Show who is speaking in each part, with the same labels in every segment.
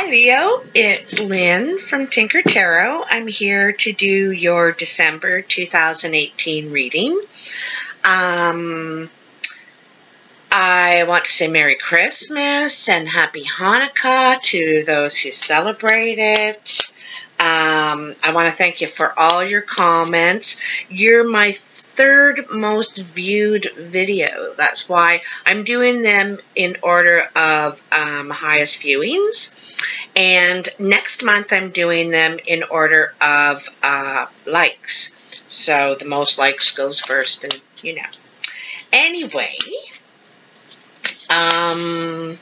Speaker 1: Hi Leo, it's Lynn from Tinker Tarot. I'm here to do your December 2018 reading. I want to say Merry Christmas and Happy Hanukkah to those who celebrate it. I want to thank you for all your comments. You're my third most viewed video. That's why I'm doing them in order of highest viewings. And next month I'm doing them in order of likes. So the most likes goes first, and you know. Anyway, what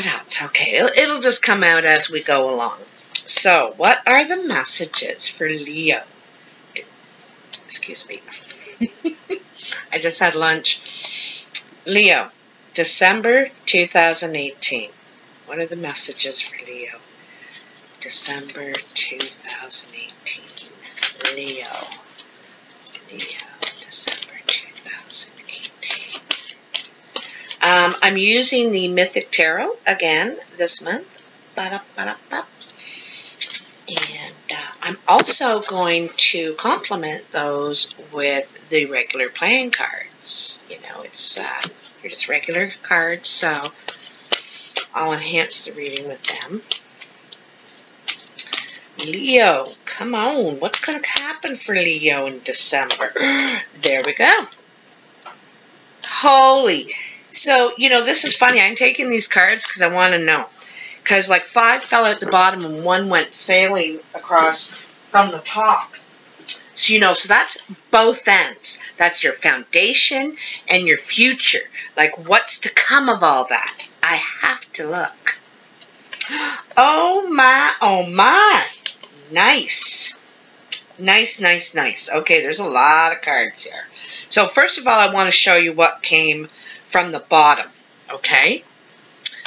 Speaker 1: else? Okay, it'll just come out as we go along. So, what are the messages for Leo? Excuse me. I just had lunch. Leo, December 2018. What are the messages for Leo? December 2018. Leo, December 2018. I'm using the Mythic Tarot again this month. And I'm also going to complement those with the regular playing cards. You know, it's they're just regular cards, so I'll enhance the reading with them. Leo, come on. What's going to happen for Leo in December? There we go. Holy. So, you know, this is funny. I'm taking these cards because I want to know. Because, like, 5 fell at the bottom and 1 went sailing across from the top. So, you know, so that's both ends. That's your foundation and your future. Like, what's to come of all that? I have to look. Oh, my. Oh, my. Nice. Nice, nice, nice. Okay, there's a lot of cards here. So, first of all, I want to show you what came from the bottom. Okay?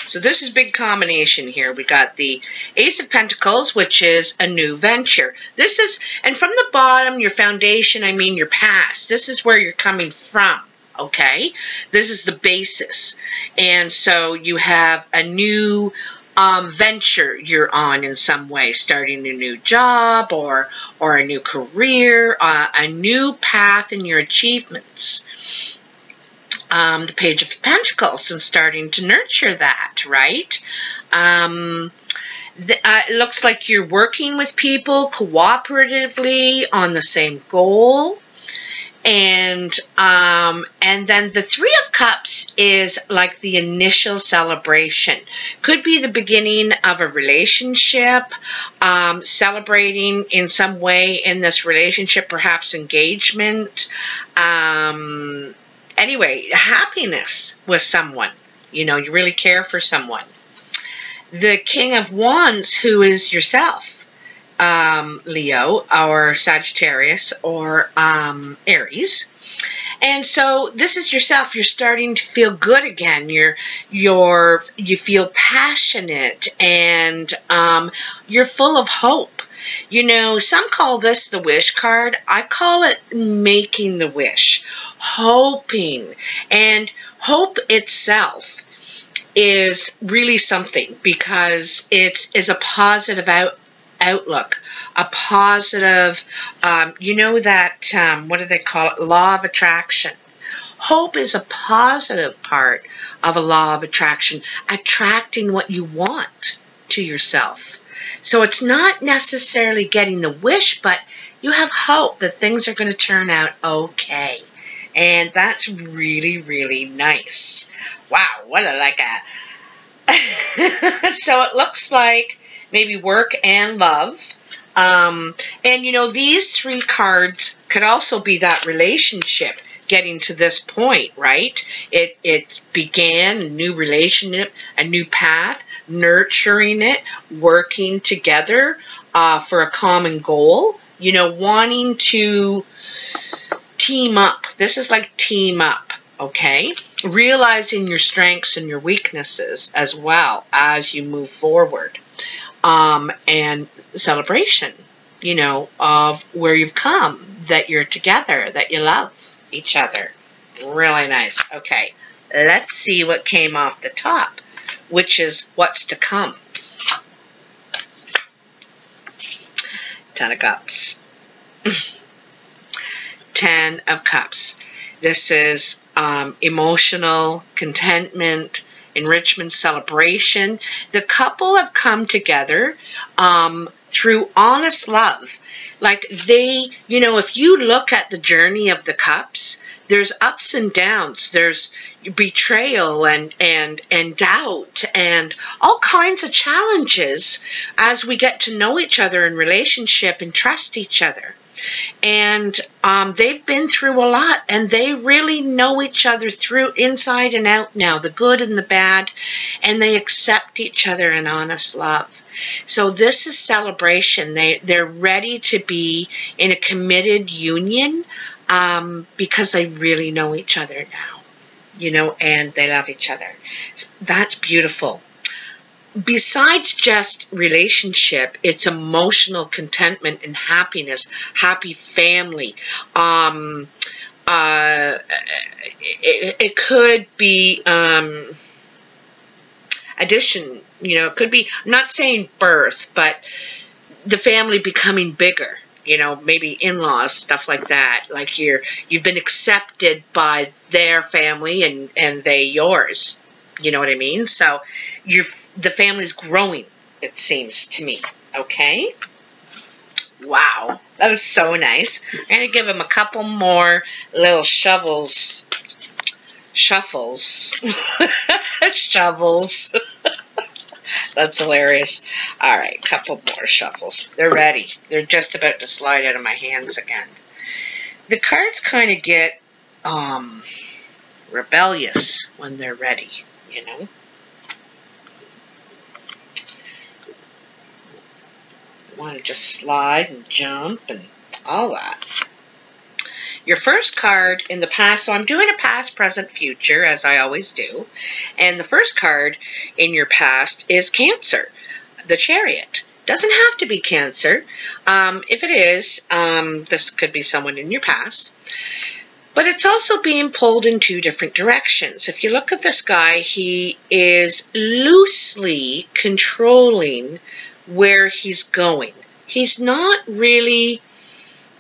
Speaker 1: So this is big combination here. We got the Ace of Pentacles, which is a new venture. This is, and from the bottom, your foundation, I mean your past. This is where you're coming from, okay? This is the basis. And so you have a new venture you're on in some way, starting a new job or a new career, a new path in your achievements. The Page of Pentacles and starting to nurture that, right? It looks like you're working with people cooperatively on the same goal. And then the Three of Cups is like the initial celebration. Could be the beginning of a relationship, celebrating in some way in this relationship, perhaps engagement, anyway, happiness with someone. You know, you really care for someone. The King of Wands, who is yourself, Leo, or Sagittarius, or Aries. And so this is yourself. You're starting to feel good again. You feel passionate, and you're full of hope. You know, some call this the wish card. I call it making the wish, hoping. And hope itself is really something, because it is a positive outlook, a positive, you know that, what do they call it, law of attraction. Hope is a positive part of a law of attraction, attracting what you want to yourself. So it's not necessarily getting the wish, but you have hope that things are going to turn out okay. And that's really, really nice. Wow, what a, like a... So it looks like maybe work and love. And, you know, these 3 cards could also be that relationship getting to this point, right? It began a new relationship, a new path, nurturing it, working together for a common goal, you know, wanting to team up. This is like team up, okay? Realizing your strengths and your weaknesses as well as you move forward. And celebration, you know, of where you've come, that you're together, that you love each other. Really nice. Okay, let's see what came off the top which is what's to come. 10 of Cups. 10 of Cups. This is emotional contentment, enrichment, celebration. The couple have come together through honest love. Like they, you know, if you look at the journey of the cups, there's ups and downs. There's betrayal and doubt and all kinds of challenges as we get to know each other in relationship and trust each other. And they've been through a lot, and they really know each other through inside and out now, the good and the bad, and they accept each other in honest love. So this is celebration. They're ready to be in a committed union because they really know each other now, you know, and they love each other. So that's beautiful. Besides just relationship, it's emotional contentment and happiness, happy family. It could be addition, you know, it could be, I'm not saying birth, but the family becoming bigger, you know, maybe in-laws, stuff like that. Like you've been accepted by their family and they yours. You know what I mean? So the family's growing, it seems to me. Okay? Wow. That is so nice. I'm going to give him a couple more little shuffles. Shovels. That's hilarious. All right, couple more shuffles. They're ready. They're just about to slide out of my hands again. The cards kind of get rebellious when they're ready. You know, you want to just slide and jump and all that. Your first card in the past, so I'm doing a past, present, future, as I always do. And the first card in your past is Cancer, the Chariot. Doesn't have to be Cancer. If it is, this could be someone in your past. But it's also being pulled in two different directions. If you look at this guy, he is loosely controlling where he's going. He's not really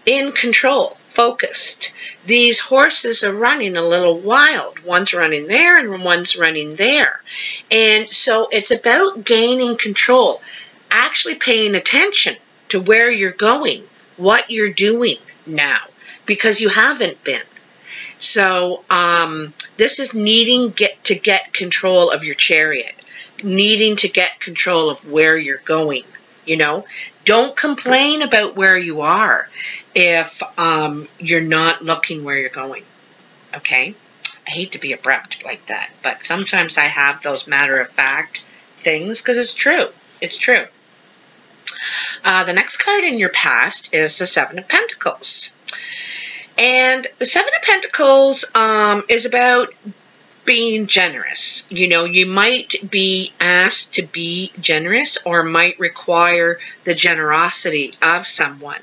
Speaker 1: in control, focused. These horses are running a little wild. One's running there and one's running there. And so it's about gaining control, actually paying attention to where you're going, what you're doing now, because you haven't been. So this is needing to get control of your chariot, needing to get control of where you're going, you know. Don't complain about where you are if you're not looking where you're going, okay? I hate to be abrupt like that, but sometimes I have those matter-of-fact things because it's true. It's true. The next card in your past is the Seven of Pentacles. And the Seven of Pentacles is about being generous. You know, you might be asked to be generous or might require the generosity of someone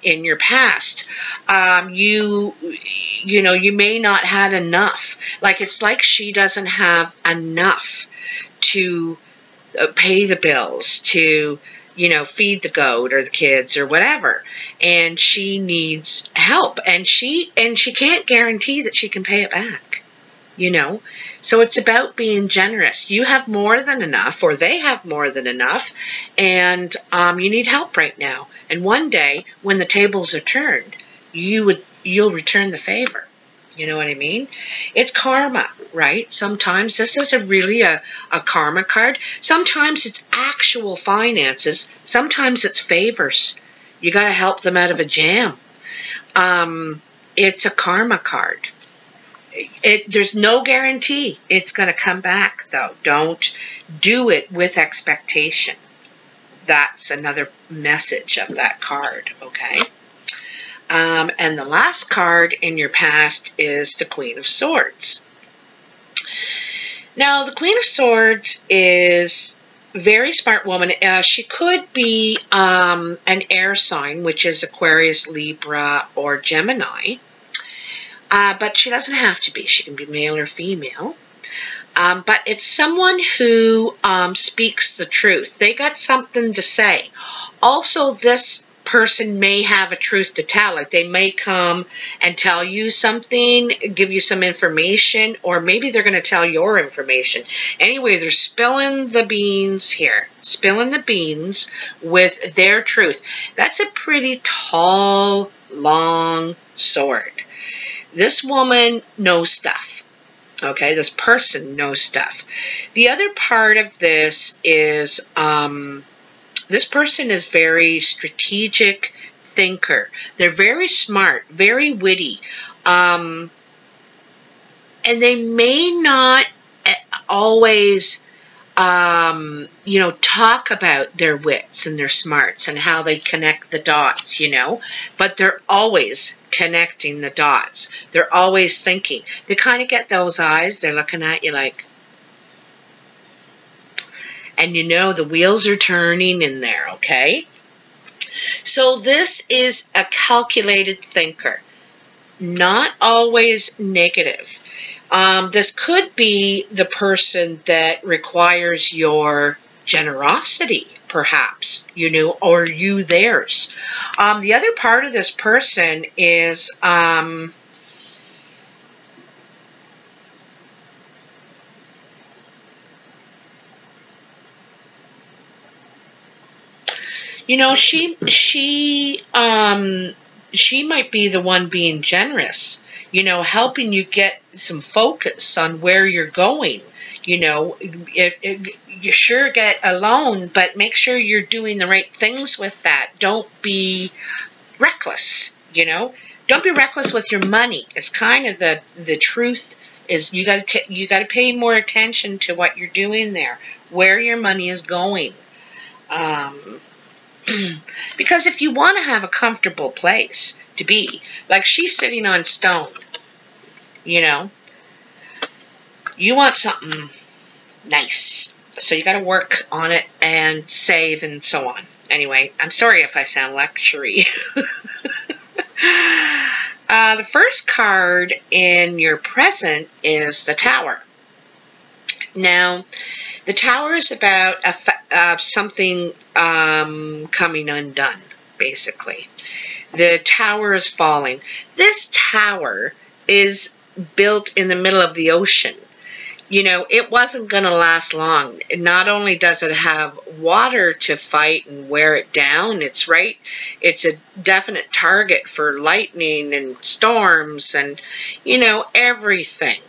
Speaker 1: in your past. You know, you may not have enough. Like, it's like she doesn't have enough to pay the bills, to, you know, feed the goat or the kids or whatever. And she needs help. And she can't guarantee that she can pay it back, you know. So it's about being generous. You have more than enough, or they have more than enough, and you need help right now. And one day, when the tables are turned, you'll return the favor. You know what I mean? It's karma, right? Sometimes this is really a karma card. Sometimes it's actual finances. Sometimes it's favors. You got to help them out of a jam. It's a karma card. There's no guarantee it's going to come back, though. Don't do it with expectation. That's another message of that card, okay? And the last card in your past is the Queen of Swords. Now, the Queen of Swords is a very smart woman. She could be an air sign, which is Aquarius, Libra, or Gemini. But she doesn't have to be. She can be male or female. But it's someone who speaks the truth. They got something to say. Also, this person may have a truth to tell. Like they may come and tell you something, give you some information, or maybe they're going to tell your information. Anyway, they're spilling the beans here. Spilling the beans with their truth. That's a pretty tall, long sword. This woman knows stuff. Okay, this person knows stuff. The other part of this is this person is very strategic thinker. They're very smart, very witty. And they may not always, talk about their wits and their smarts and how they connect the dots, but they're always connecting the dots. They're always thinking. They kind of get those eyes. They're looking at you like, and the wheels are turning in there, okay? So this is a calculated thinker, not always negative. This could be the person that requires your generosity, perhaps, or you theirs. The other part of this person is... she might be the one being generous, helping you get some focus on where you're going. You sure get a loan, but make sure you're doing the right things with that. Don't be reckless, Don't be reckless with your money. It's kind of the truth is you got to pay more attention to what you're doing there, where your money is going. Because if you want to have a comfortable place to be, like she's sitting on stone, you want something nice. So you got to work on it and save and so on. Anyway, I'm sorry if I sound lectury. The first card in your present is the Tower. Now, the Tower is about something coming undone, basically. The tower is falling. This tower is built in the middle of the ocean. It wasn't going to last long. Not only does it have water to fight and wear it down, it's a definite target for lightning and storms and, everything.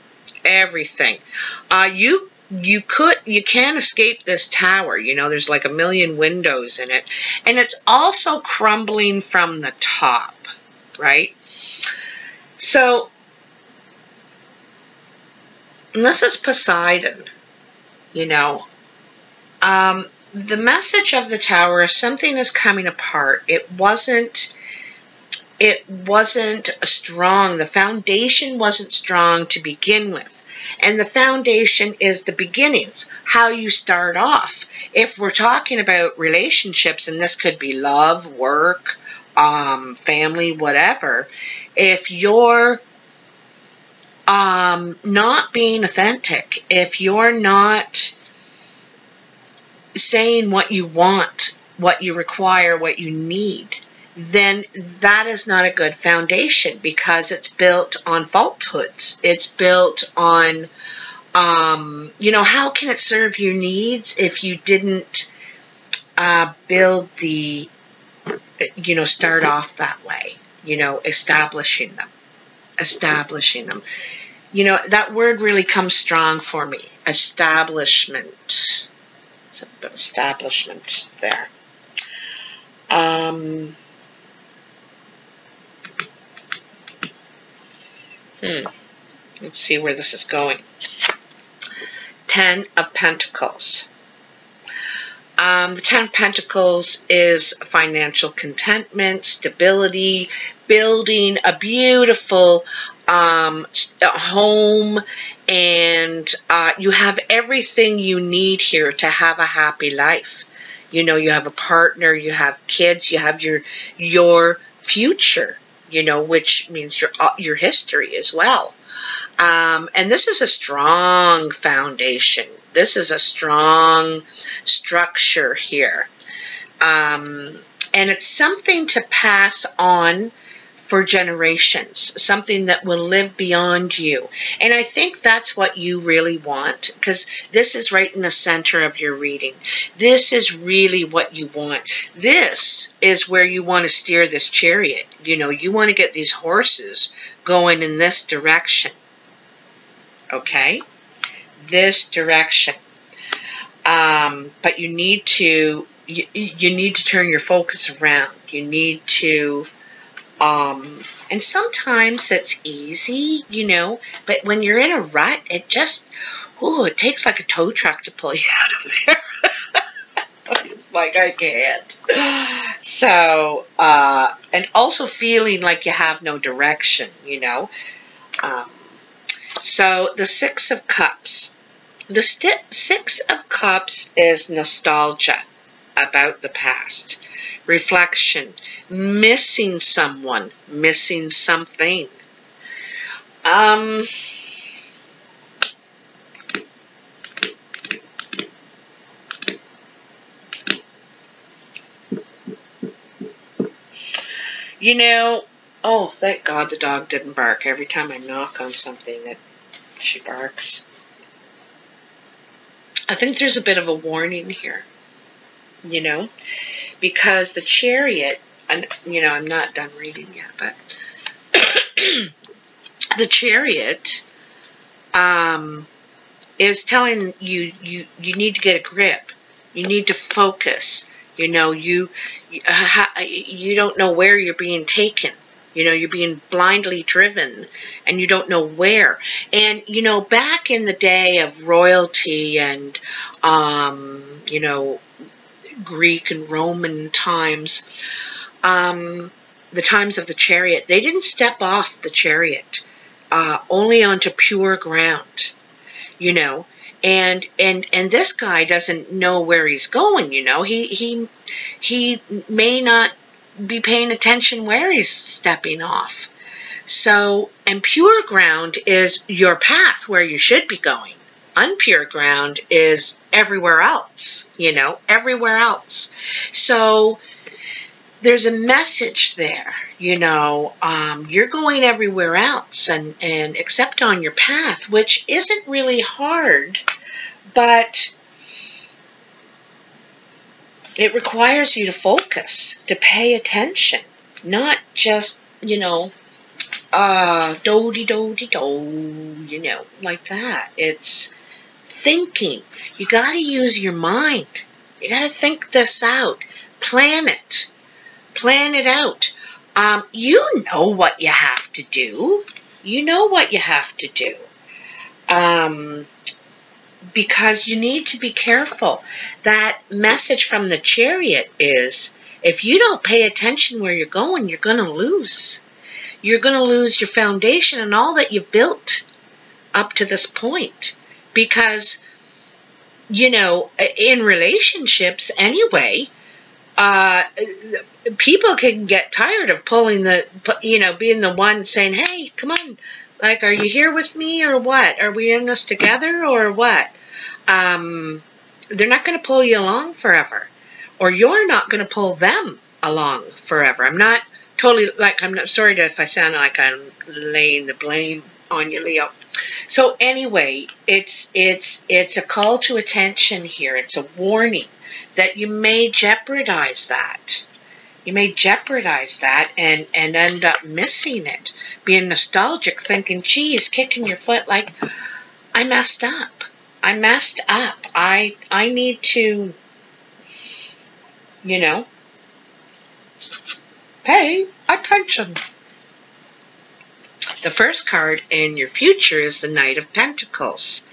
Speaker 1: You can't escape this tower. There's like 1 million windows in it. And it's also crumbling from the top, right? So, and this is Poseidon, The message of the tower is something is coming apart. It wasn't strong. The foundation wasn't strong to begin with. And the foundation is the beginnings, how you start off. If we're talking about relationships, and this could be love, work, family, whatever, if you're not being authentic, if you're not saying what you want, what you require, what you need, then that is not a good foundation because it's built on falsehoods. It's built on, how can it serve your needs if you didn't build the, start off that way, establishing them. That word really comes strong for me. Establishment. It's a bit of establishment there. Let's see where this is going. 10 of Pentacles. The 10 of Pentacles is financial contentment, stability, building a beautiful home, and you have everything you need here to have a happy life. You have a partner, you have kids, you have your future, which means your history as well. And this is a strong foundation. This is a strong structure here. And it's something to pass on for generations, something that will live beyond you. And I think that's what you really want, because this is right in the center of your reading. This is really what you want. This is where you want to steer this chariot. You know, you want to get these horses going in this direction. Okay? This direction. But you need to turn your focus around. You need to and sometimes it's easy, you know, but when you're in a rut, it just, it takes like a tow truck to pull you out of there. It's like, I can't. So, and also feeling like you have no direction, you know. So the Six of Cups. The Six of Cups is nostalgia about the past. Reflection, missing someone, missing something. You know, oh, thank God the dog didn't bark. Every time I knock on something, she barks. I think there's a bit of a warning here, you know, because the Chariot, and you know, I'm not done reading yet, but the Chariot is telling you need to get a grip. You need to focus. You know, you don't know where you're being taken. You know, you're being blindly driven, and you don't know where. And, you know, back in the day of royalty and, you know, Greek and Roman times, the times of the Chariot, they didn't step off the Chariot, only onto pure ground, you know. And this guy doesn't know where he's going, you know. He may not be paying attention where he's stepping off. So, and pure ground is your path where you should be going. Unpure ground is everywhere else, you know, everywhere else. So there's a message there, you know, you're going everywhere else and except on your path, which isn't really hard, but it requires you to focus, to pay attention, not just, you know, do-de-do-de-do, you know, like that. It's thinking. You got to use your mind. You got to think this out. Plan it. Plan it out. You know what you have to do. You know what you have to do. Because you need to be careful. That message from the Chariot is, if you don't pay attention where you're going, you're going to lose. You're going to lose your foundation and all that you've built up to this point. Because, you know, in relationships anyway, people can get tired of pulling you know, being the one saying, hey, come on, like, are you here with me or what? Are we in this together or what? They're not going to pull you along forever. Or you're not going to pull them along forever. I'm not totally, like, I'm not sorry if I sound like I'm laying the blame on you, Leo. So anyway, it's a call to attention here. It's a warning that you may jeopardize that. You may jeopardize that and end up missing it. Being nostalgic, thinking, geez, kicking your foot like, I messed up. I messed up. I need to, you know, pay attention. The first card in your future is the Knight of Pentacles.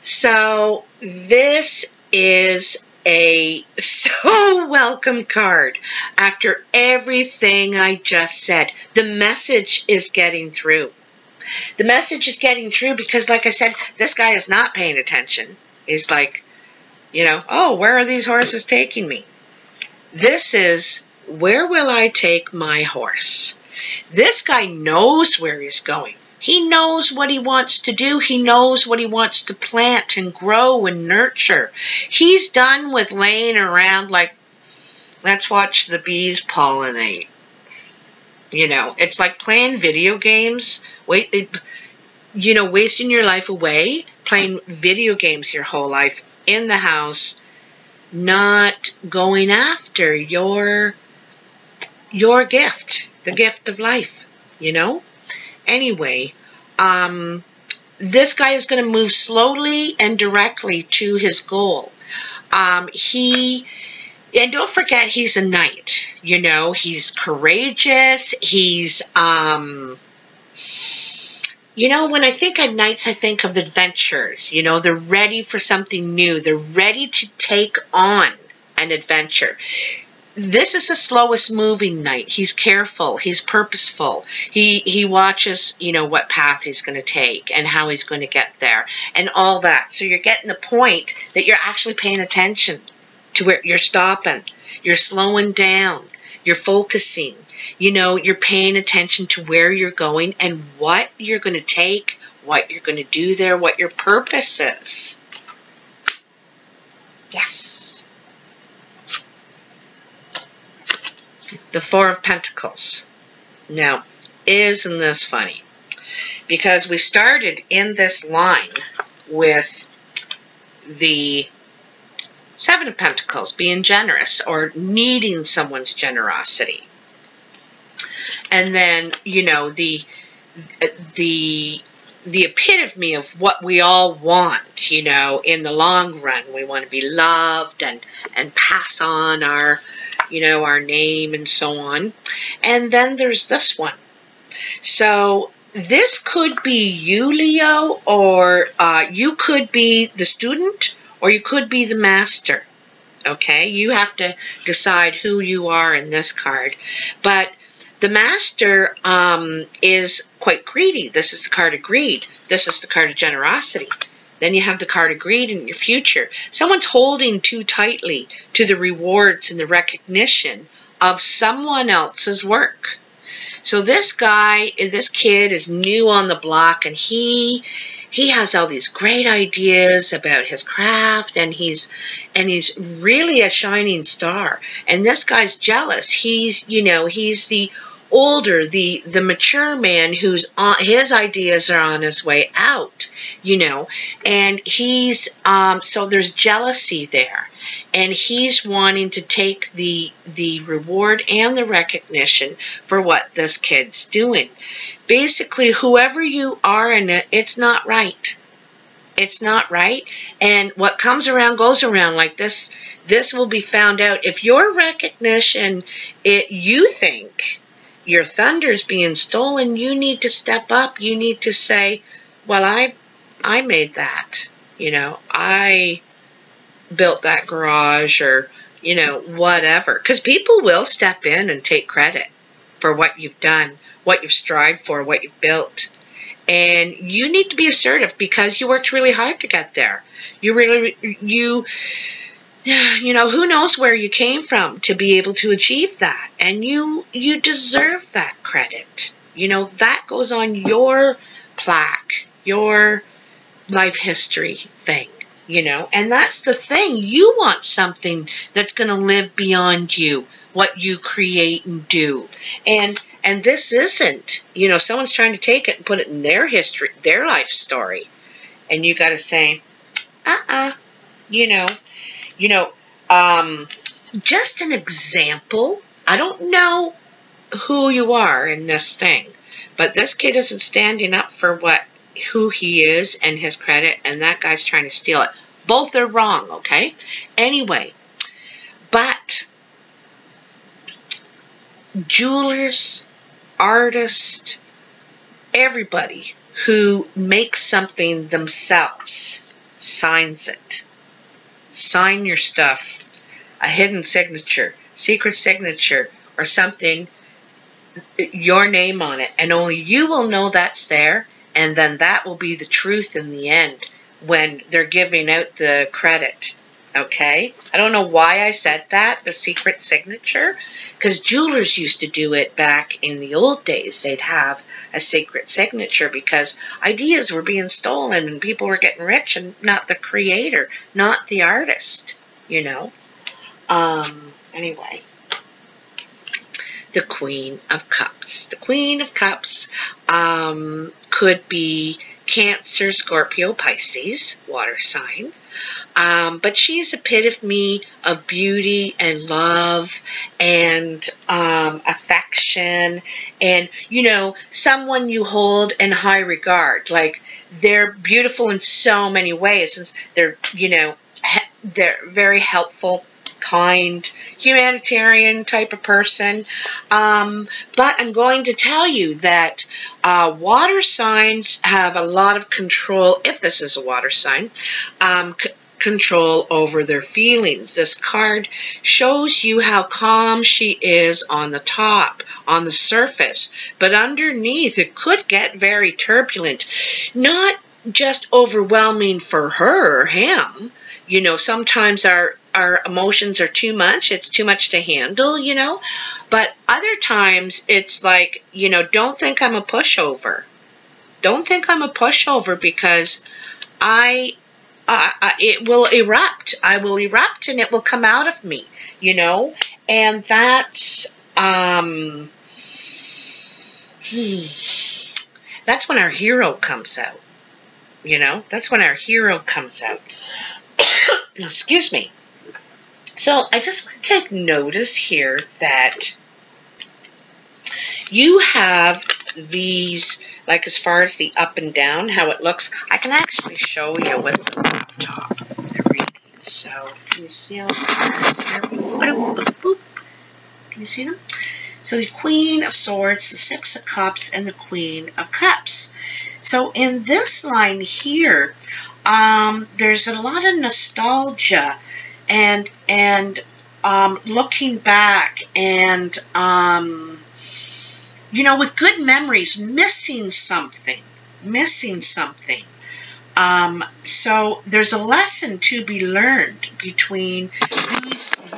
Speaker 1: So this is a so welcome card after everything I just said. The message is getting through. The message is getting through because, like I said, this guy is not paying attention. He's like, you know, oh, where are these horses taking me? This is, where will I take my horse? This guy knows where he's going. He knows what he wants to do. He knows what he wants to plant and grow and nurture. He's done with laying around like, let's watch the bees pollinate. You know, it's like playing video games. You know, wasting your life away playing video games your whole life in the house, not going after your gift, the gift of life, you know? Anyway, this guy is going to move slowly and directly to his goal. And don't forget, he's a knight, you know? He's courageous. He's, you know, when I think of knights, I think of adventures. You know, they're ready for something new. They're ready to take on an adventure. This is the slowest moving knight. He's careful. He's purposeful. He watches, you know, what path he's going to take and how he's going to get there and all that. So you're getting the point that you're actually paying attention to where you're stopping. You're slowing down. You're focusing. You know, you're paying attention to where you're going and what you're going to take, what you're going to do there, what your purpose is. Yes. The Four of Pentacles. Now, isn't this funny? Because we started in this line with the Seven of Pentacles, being generous or needing someone's generosity. And then, you know, the epitome of what we all want, you know, in the long run. We want to be loved and pass on our, you know, our name and so on. And then there's this one. So this could be you, Leo, or you could be the student, or you could be the master. Okay? You have to decide who you are in this card. But the master is quite greedy. This is the card of greed. This is the card of generosity. Then you have the card of greed in your future. Someone's holding too tightly to the rewards and the recognition of someone else's work. So this guy, this kid is new on the block, and he has all these great ideas about his craft, and he's really a shining star. And this guy's jealous. He's, you know, he's the older, the mature man who's on, his ideas are on his way out, you know, and he's, so there's jealousy there, and he's wanting to take the reward and the recognition for what this kid's doing. Basically, whoever you are in it, it's not right. It's not right. And what comes around goes around. Like this will be found out. If your recognition, you think your thunder's being stolen, you need to step up. You need to say, well, I made that. You know, I built that garage, or, you know, whatever. Because people will step in and take credit for what you've done, what you've strived for, what you've built. And you need to be assertive because you worked really hard to get there. You know, who knows where you came from to be able to achieve that. And you deserve that credit. You know, that goes on your plaque, your life history thing, you know. And that's the thing. You want something that's going to live beyond you, what you create and do. And this isn't, you know, someone's trying to take it and put it in their history, their life story. And you got to say, you know, just an example. I don't know who you are in this thing, but this kid isn't standing up for who he is and his credit, and that guy's trying to steal it. Both are wrong, okay? Anyway, but jewelers, artists, everybody who makes something themselves signs it. Sign your stuff, a hidden signature, secret signature, or something, your name on it, and only you will know that's there, and then that will be the truth in the end when they're giving out the credit. Okay? I don't know why I said that, the secret signature, because jewelers used to do it back in the old days. They'd have a secret signature because ideas were being stolen and people were getting rich and not the creator, not the artist, you know. Anyway, the Queen of Cups. The Queen of Cups could be Cancer, Scorpio, Pisces, water sign. But she's a epitome of beauty and love and affection and, you know, someone you hold in high regard. Like, they're beautiful in so many ways. They're, you know, they're very helpful, kind, humanitarian type of person. But I'm going to tell you that water signs have a lot of control, if this is a water sign, control over their feelings. This card shows you how calm she is on the top, on the surface, but underneath it could get very turbulent. Not just overwhelming for her or him. You know, sometimes our emotions are too much. It's too much to handle, you know. But other times it's like, you know, don't think I'm a pushover. Don't think I'm a pushover because it will erupt. I will erupt and it will come out of me, you know. And that's when our hero comes out. You know, that's when our hero comes out. Excuse me. So I just want to take notice here that you have these, like as far as the up and down, how it looks. I can actually show you with the laptop, the reading. So can you see all the cards here? Can you see them? So the Queen of Swords, the Six of Cups, and the Queen of Cups. So in this line here, there's a lot of nostalgia and looking back and you know, with good memories, missing something. So there's a lesson to be learned between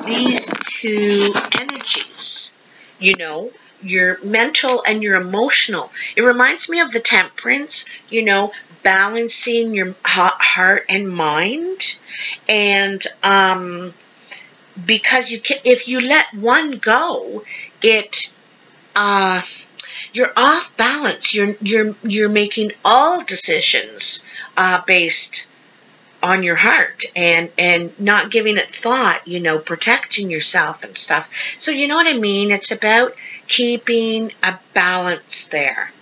Speaker 1: these two energies, you know, your mental and your emotional. It reminds me of the Temperance, you know, balancing your heart and mind. And because you can, if you let one go, you're off balance. You're making all decisions based on your heart and not giving it thought, you know, protecting yourself and stuff. So you know what I mean? It's about keeping a balance there.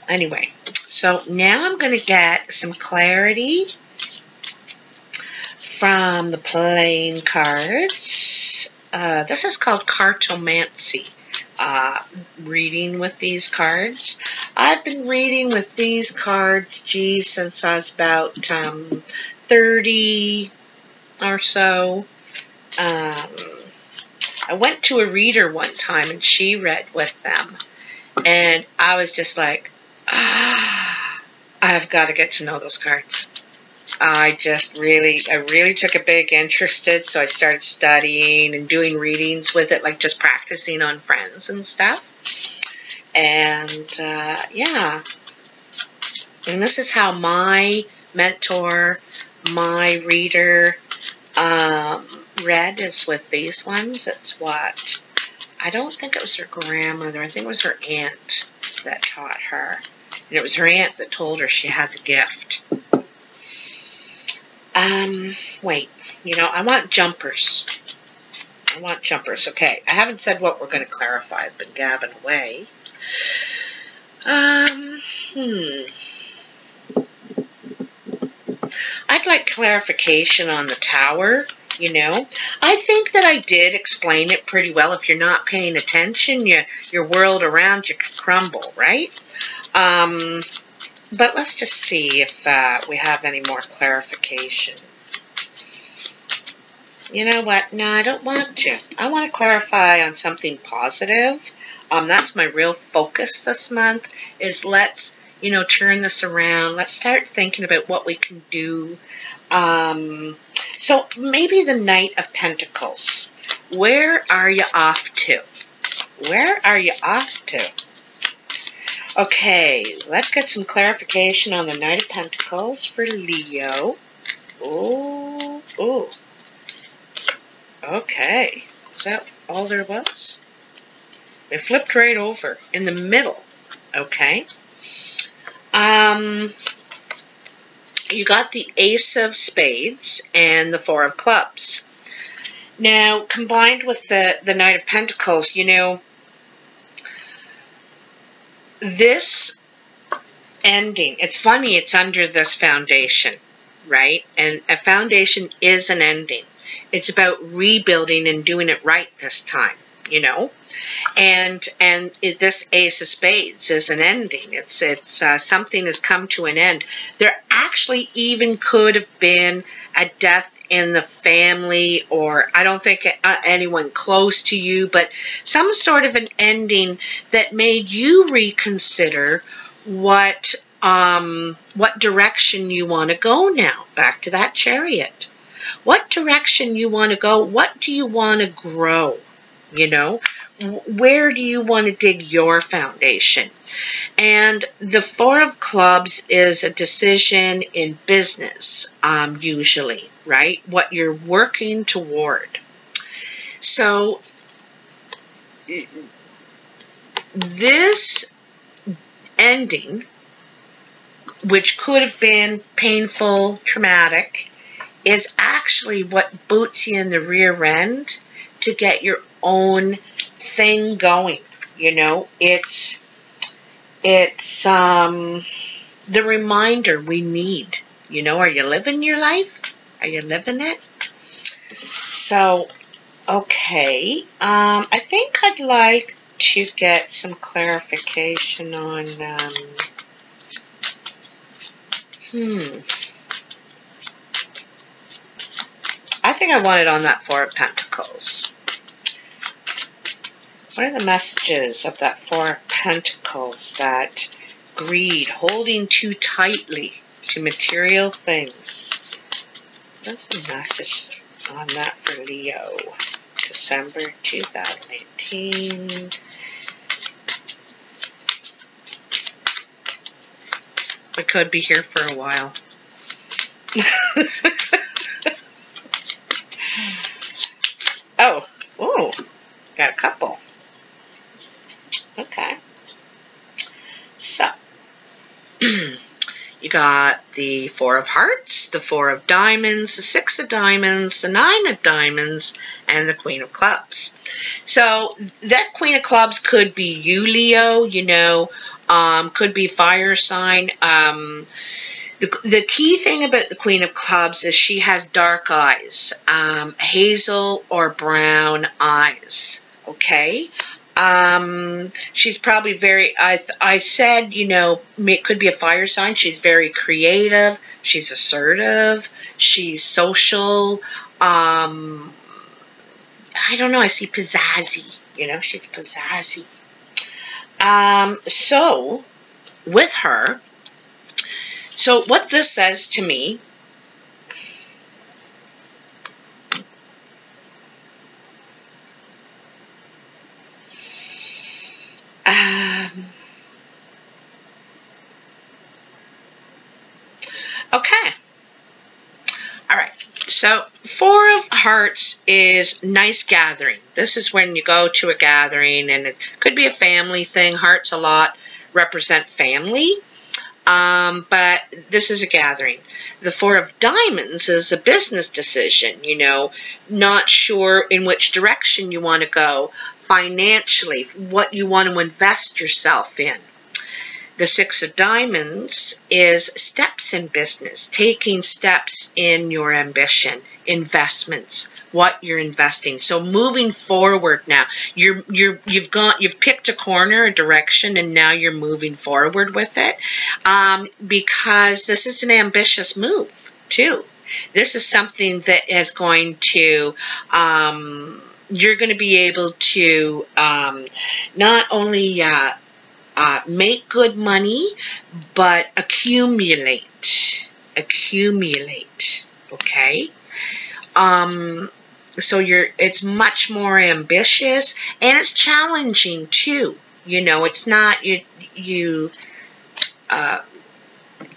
Speaker 1: Anyway, so now I'm going to get some clarity from the playing cards. This is called cartomancy, reading with these cards. I've been reading with these cards, geez, since I was about 30 or so. I went to a reader one time and she read with them. And I was just like, I've got to get to know those cards. I really took a big interest, so I started studying and doing readings with it, like just practicing on friends and stuff. And yeah, and this is how my mentor, my reader, read, is with these ones. It's what, I don't think it was her grandmother, I think it was her aunt that taught her. And it was her aunt that told her she had the gift. Wait, you know, I want jumpers. Okay, I haven't said what we're going to clarify. I've been gabbing away. I'd like clarification on the Tower, you know. I think that I did explain it pretty well. If you're not paying attention, your world around you could crumble, right? But let's just see if we have any more clarification. You know what? No, I don't want to. I want to clarify on something positive. That's my real focus this month, is let's, you know, turn this around. Let's start thinking about what we can do. So maybe the Knight of Pentacles. Where are you off to? Where are you off to? Okay, let's get some clarification on the Knight of Pentacles for Leo. Oh, oh. Okay. Is that all there was? It flipped right over in the middle. Okay. You got the Ace of Spades and the Four of Clubs. Now, combined with the Knight of Pentacles, you know, this ending, it's funny, it's under this foundation, right? And a foundation is an ending. It's about rebuilding and doing it right this time, you know? And this Ace of Spades is an ending. It's something has come to an end. There actually even could have been a death in the family, or I don't think anyone close to you, but some sort of an ending that made you reconsider what direction you want to go now. Back to that Chariot. What direction you want to go? What do you want to grow? You know, where do you want to dig your foundation? And the Four of Clubs is a decision in business, usually, right? What you're working toward. So this ending, which could have been painful, traumatic, is actually what boots you in the rear end to get your own thing going. You know, it's the reminder we need. You know, are you living your life? Are you living it? So, okay, I think I'd like to get some clarification on I think I want it on that Four of Pentacles. What are the messages of that Four of Pentacles? That greed, holding too tightly to material things. What's the message on that for Leo? December 2018. We could be here for a while. Oh, got a couple. Okay. So, you got the Four of Hearts, the Four of Diamonds, the Six of Diamonds, the Nine of Diamonds, and the Queen of Clubs. So, that Queen of Clubs could be you, Leo, you know, could be fire sign. The key thing about the Queen of Clubs is she has dark eyes, hazel or brown eyes, okay? She's probably very, I said, you know, it could be a fire sign. She's very creative. She's assertive. She's social. I don't know. I see pizzazzy, you know, she's pizzazzy. So, with her, so what this says to me, okay. All right. So Four of Hearts is nice gathering. This is when you go to a gathering, and it could be a family thing. Hearts a lot represent family. But this is a gathering. The Four of Diamonds is a business decision, you know, not sure in which direction you want to go financially, what you want to invest yourself in. The Six of Diamonds is steps in business, taking steps in your ambition, investments, what you're investing. So moving forward now, you've picked a corner, a direction, and now you're moving forward with it, because this is an ambitious move too. This is something that is going to you're going to be able to not only make good money, but accumulate, okay? So it's much more ambitious, and it's challenging too. You know, it's not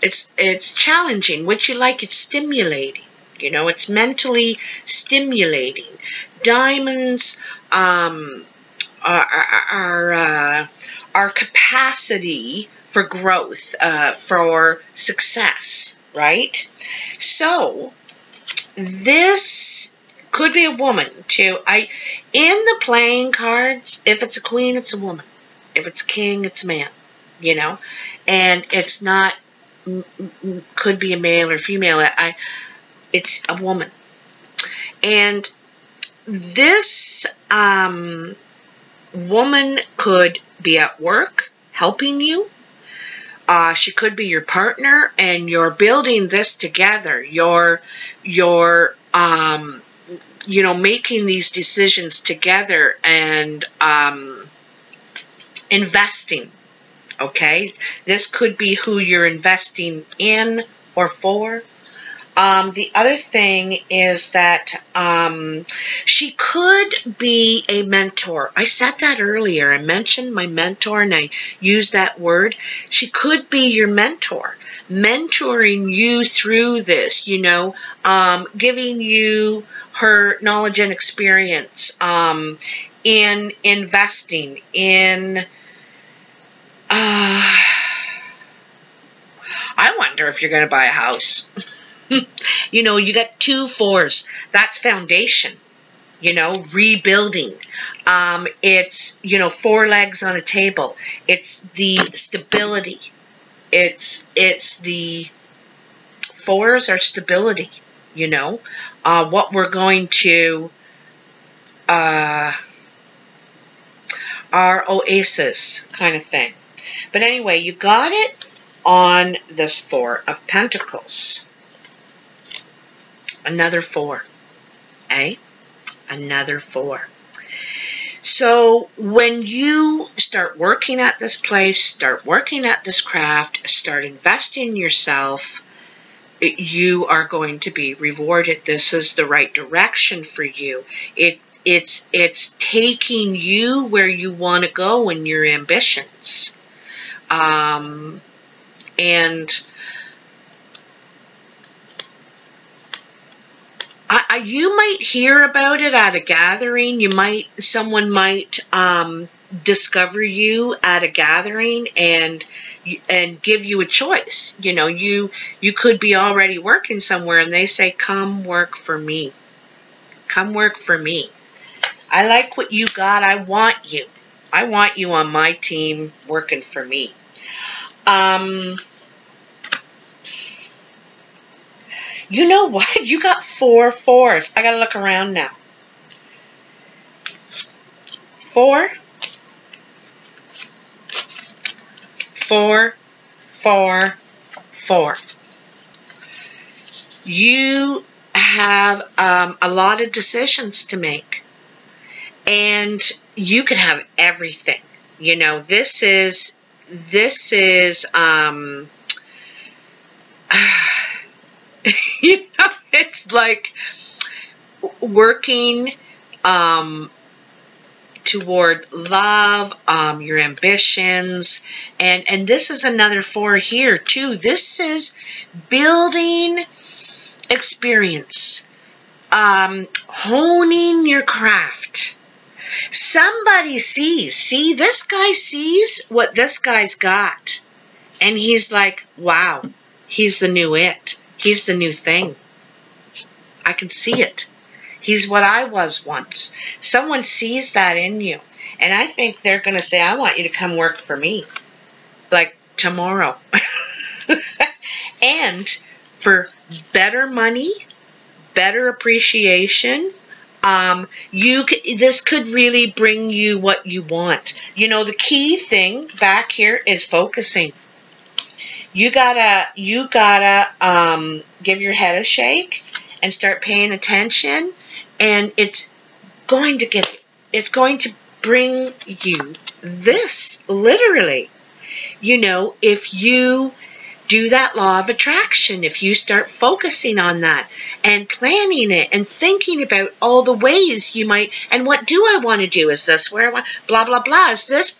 Speaker 1: it's challenging. What you like, it's stimulating. You know, it's mentally stimulating. Diamonds our capacity for growth, for success, right? So this could be a woman too. In the playing cards, if it's a queen, it's a woman. If it's a king, it's a man. You know, and it's not, could be a male or female. It's a woman. And this woman could be at work helping you. She could be your partner, and you're building this together. You're you know, making these decisions together and investing. Okay, this could be who you're investing in or for. The other thing is that she could be a mentor. I said that earlier. I mentioned my mentor, and I used that word. She could be your mentor, mentoring you through this, you know, giving you her knowledge and experience in investing, in... I wonder if you're going to buy a house. You know, you got 2 4s. That's foundation. You know, rebuilding. It's, you know, 4 legs on a table. It's the stability. It's the 4s are stability. You know, what we're going to, our oasis kind of thing. But anyway, you got it on this 4 of Pentacles. Another 4. Eh? Another 4. So when you start working at this place, start working at this craft, start investing in yourself, you are going to be rewarded. This is the right direction for you. It's taking you where you want to go in your ambitions. And you might hear about it at a gathering. Someone might discover you at a gathering and give you a choice. You know, you could be already working somewhere, and they say, "Come work for me. Come work for me. I like what you got. I want you. I want you on my team working for me." You know what? You got 4 4s. I gotta look around now. 4, 4, 4, 4. You have a lot of decisions to make, and you can have everything. You know, this is you know, it's like working toward love, your ambitions, and this is another 4 here too. This is building experience, honing your craft. Somebody see, this guy sees what this guy's got, and he's like, wow, he's the new it. He's the new thing. I can see it. He's what I was once. Someone sees that in you. And I think they're going to say, I want you to come work for me. Like tomorrow. And for better money, better appreciation, this could really bring you what you want. You know, the key thing back here is focusing. You gotta give your head a shake and start paying attention, and it's going to bring you this, literally. You know, if you do that law of attraction. If you start focusing on that and planning it and thinking about all the ways you might, and what do I want to do? Is this where I want, blah, blah, blah. Is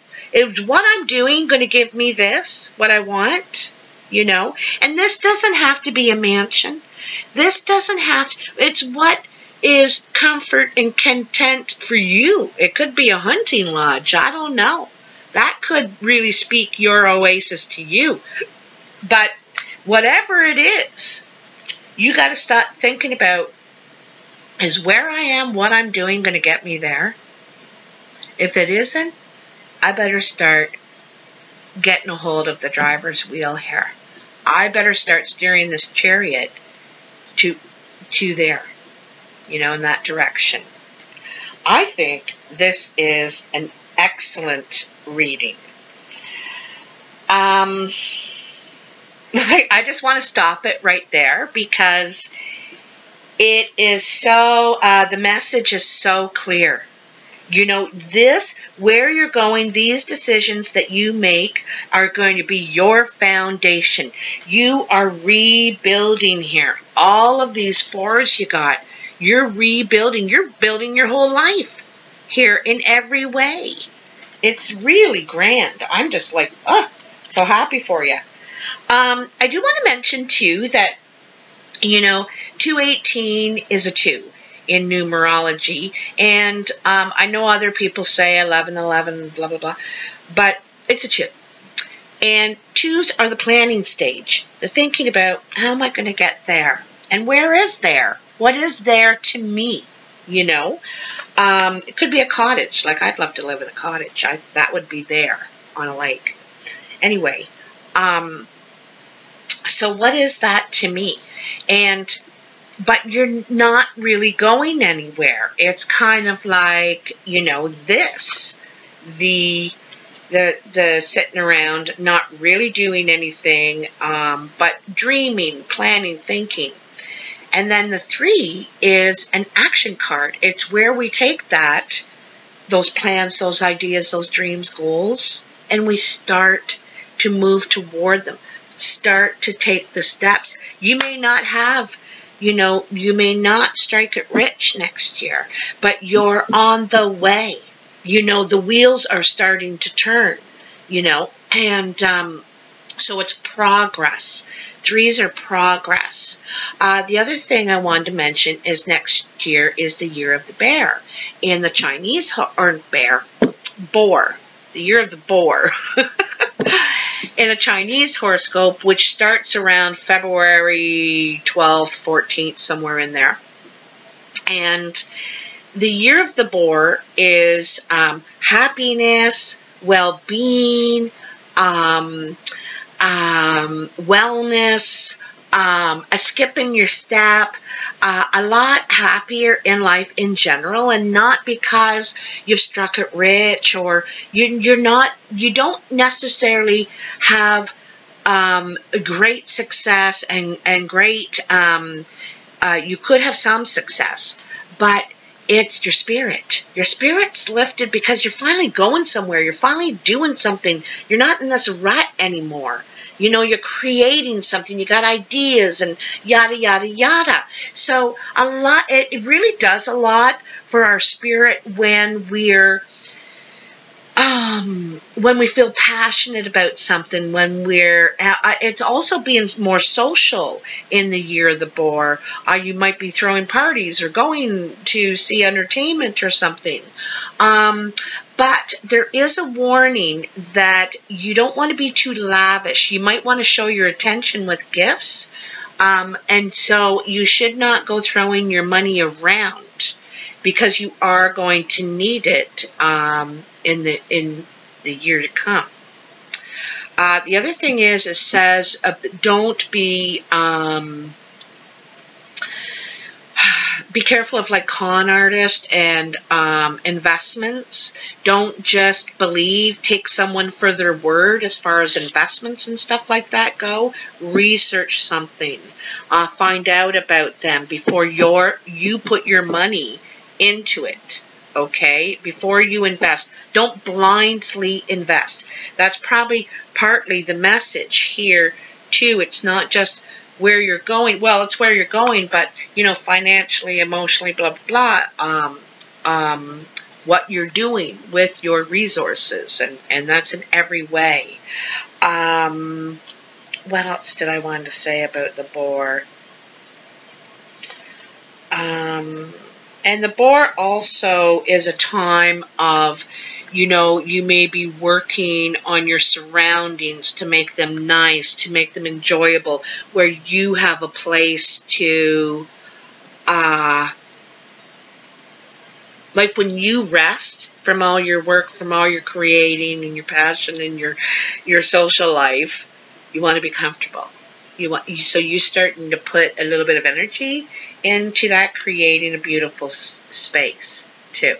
Speaker 1: what I'm doing going to give me this, what I want? You know, and this doesn't have to be a mansion. This doesn't have to, it's what is comfort and content for you. It could be a hunting lodge. I don't know. That could really speak your oasis to you. But whatever it is, you got to start thinking about, is where I am, what I'm doing going to get me there? If it isn't, I better start getting a hold of the driver's wheel here. I better start steering this chariot to there, you know, in that direction. I think this is an excellent reading. I just want to stop it right there because it is so, the message is so clear. You know, this, where you're going, these decisions that you make are going to be your foundation. You are rebuilding here. All of these fours you got, you're rebuilding. You're building your whole life here in every way. It's really grand. I'm just like, so happy for you. I do want to mention, too, that, you know, 218 is a 2. In numerology, and I know other people say 1111, blah, blah, blah, but it's a 2. And 2s are the planning stage, the thinking about, how am I going to get there? And where is there? What is there to me? You know, it could be a cottage. Like, I'd love to live in a cottage. That would be there on a lake. Anyway, so what is that to me? But you're not really going anywhere. It's kind of like, you know, this, the sitting around, not really doing anything, but dreaming, planning, thinking. And then the 3 is an action card. It's where we take those plans, those ideas, those dreams, goals, and we start to move toward them. Start to take the steps. You may not have, you know, you may not strike it rich next year, but you're on the way. You know, the wheels are starting to turn, you know, and so it's progress. 3s are progress. The other thing I wanted to mention is next year is the year of the bear. In the Chinese, boar, the year of the boar. In the Chinese horoscope, which starts around February 12th, 14th, somewhere in there. And the year of the boar is happiness, well-being, wellness, skipping your step, a lot happier in life in general, and not because you've struck it rich or you don't necessarily have great success and great, you could have some success, but it's your spirit. Your spirit's lifted because you're finally going somewhere. You're finally doing something. You're not in this rut anymore. You know, you're creating something. You got ideas and yada, yada, yada. So it really does a lot for our spirit when we feel passionate about something, when it's also being more social in the year of the boar. You might be throwing parties or going to see entertainment or something. But there is a warning that you don't want to be too lavish. You might want to show your attention with gifts. And so you should not go throwing your money around because you are going to need it in the year to come. The other thing is, it says don't be careful of like con artists and investments. Don't just believe, take someone for their word as far as investments and stuff like that go. Research something. Find out about them before you put your money into it. Okay, before you invest, don't blindly invest. That's probably partly the message here too. It's not just where you're going. Well, it's where you're going, but, you know, financially, emotionally, blah, blah, blah. What you're doing with your resources, and that's in every way. What else did I want to say about the boar? And the boar also is a time of, you know, you may be working on your surroundings to make them nice, to make them enjoyable, where you have a place to, like when you rest from all your work, from all your creating and your passion and your social life, you want to be comfortable. So you're starting to put a little bit of energy into that, creating a beautiful space too.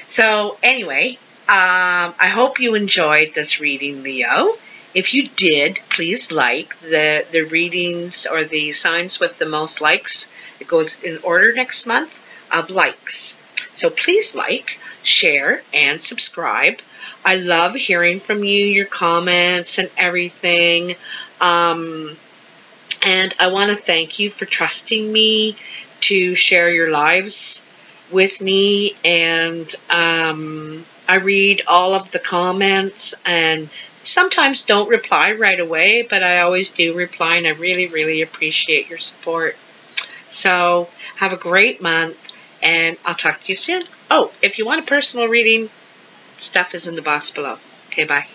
Speaker 1: So anyway, I hope you enjoyed this reading, Leo. If you did, please like the readings or the signs with the most likes. It goes in order next month of likes. So please like, share, and subscribe. I love hearing from you, your comments and everything. And I want to thank you for trusting me to share your lives with me. And I read all of the comments and sometimes don't reply right away, but I always do reply, and I really, really appreciate your support. So have a great month, and I'll talk to you soon. Oh, if you want a personal reading, stuff is in the box below. Okay, bye.